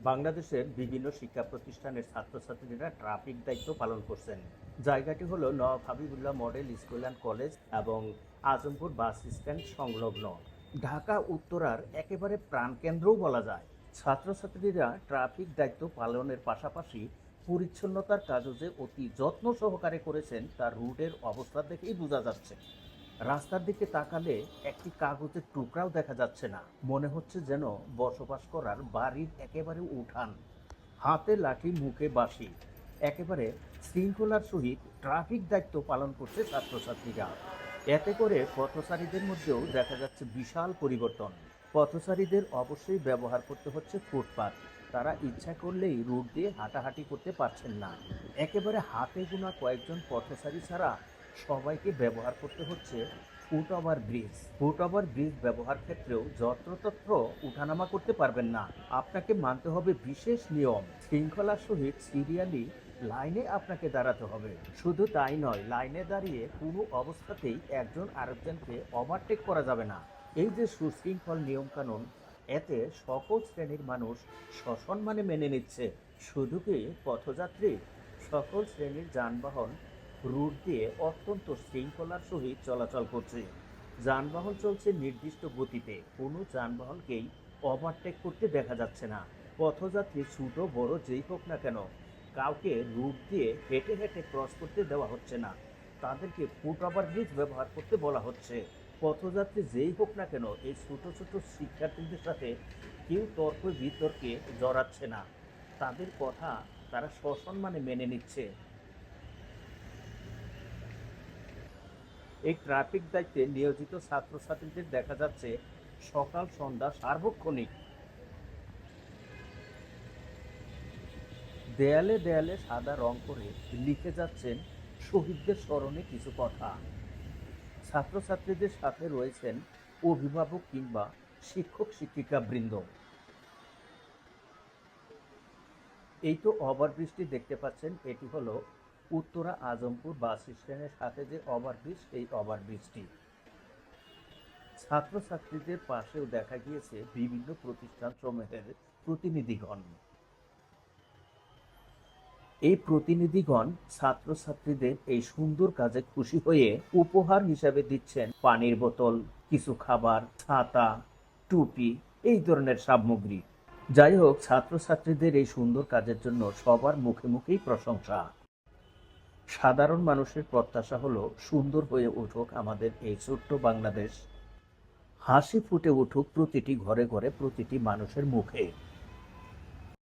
বাংলাদেশের বিভিন্ন শিক্ষা প্রতিষ্ঠানের ছাত্রছাত্রীরা ট্রাফিক দায়িত্ব পালন করছেন। জায়গাটি হলো Nawab Habibullah model school and college এবং আজমপুর বাস স্ট্যান্ড সংলগ্ন ঢাকা উত্তরার একেবারে প্রাণকেন্দ্রও বলা যায়। ছাত্রছাত্রীরা ট্রাফিক দায়িত্ব পালনের পাশাপাশি পরিচ্ছন্নতার কাজও যে অতি যত্ন সহকারে করেছেন তার রুটের অবস্থা দেখেই বোঝা যাচ্ছে। রাস্তার দিকে তাকালে একটি কাগজের টুকরাও দেখা যাচ্ছে না, মনে হচ্ছে যেন বসবাস করার বাড়ির একেবারে উঠান। হাতে লাঠি, মুখে বাঁশি, একেবারে শৃঙ্খলার সহিত ট্রাফিক দায়িত্ব পালন করছে ছাত্রছাত্রীরা। এতে করে পথচারীদের মধ্যেও দেখা যাচ্ছে বিশাল পরিবর্তন। পথচারীদের অবশ্যই ব্যবহার করতে হচ্ছে ফুটপাত। তারা ইচ্ছা করলেই রুট দিয়ে হাঁটাহাঁটি করতে পারছেন না। একেবারে হাতে গোনা কয়েকজন পথচারী ছাড়া সবাইকে ব্যবহার করতে হচ্ছে ফুটওভার ব্রিজ। ফুটওভার ব্রিজ ব্যবহার ক্ষেত্রেও যত্রতত্র উঠানামা করতে পারবেন না। আপনাকে মানতে হবে বিশেষ নিয়ম, শৃঙ্খলার সহিত সিরিয়ালি লাইনে আপনাকে দাঁড়াতে হবে। শুধু তাই নয়, লাইনে দাঁড়িয়ে কোনো অবস্থাতেই একজন আরেকজনকে ওভারটেক করা যাবে না। এই যে সুশৃঙ্খল নিয়মকানুন, এতে সকল শ্রেণীর মানুষ সসম্মানে মেনে নিচ্ছে। শুধু কি পথযাত্রী, সকল শ্রেণীর যানবাহন রুট দিয়ে অত্যন্ত শৃঙ্খলার সহিত চলাচল করছে। যানবাহন চলছে নির্দিষ্ট গতিতে, কোনো যানবাহনকেই ওভারটেক করতে দেখা যাচ্ছে না। পথযাত্রী ছোট বড় যেই হোক না কেন, কাউকে রুট দিয়ে হেঁটে হেঁটে ক্রস করতে দেওয়া হচ্ছে না, তাদেরকে ফুট ওভার ব্রিজ ব্যবহার করতে বলা হচ্ছে। পথযাত্রী যেই হোক না কেন, এই ছোট ছোট শিক্ষার্থীদের সাথে কেউ তর্ক বিতর্কে জড়াচ্ছে না, তাদের কথা তারা সসম্মানে মেনে নিচ্ছে। এই ট্রাফিক দায়িত্বে নিয়োজিত ছাত্রছাত্রীদের দেখা যাচ্ছে সকাল সন্ধ্যা সার্বক্ষণিক দেয়ালে দেয়ালে সাদা রং করে লিখে যাচ্ছেন শহীদদের স্মরণে কিছু কথা। ছাত্রছাত্রীদের সাথে রয়েছেন অভিভাবক কিংবা শিক্ষক শিক্ষিকা বৃন্দ। এই তো ওভারব্রিজটি দেখতে পাচ্ছেন, এটি হলো উত্তরা আজমপুর বাস স্ট্যান্ডের সাথে যে ওভারব্রিজ, এই ওভারব্রিজটি। ছাত্রছাত্রীদের পাশেও দেখা গিয়েছে বিভিন্ন প্রতিষ্ঠান সমূহের প্রতিনিধিগণ। এই প্রতিনিধিগণ ছাত্রছাত্রীদের এই সুন্দর কাজে খুশি হয়ে উপহার হিসাবে দিচ্ছেন পানির বোতল, কিছু খাবার, ছাতা, টুপি, এই ধরনের সামগ্রী। যাই হোক, ছাত্রছাত্রীদের এই সুন্দর কাজের জন্য সবার মুখে মুখেই প্রশংসা। সাধারণ মানুষের প্রত্যাশা হলো সুন্দর হয়ে উঠুক আমাদের এই ছোট্ট বাংলাদেশ, হাসি ফুটে উঠুক প্রতিটি ঘরে ঘরে, প্রতিটি মানুষের মুখে।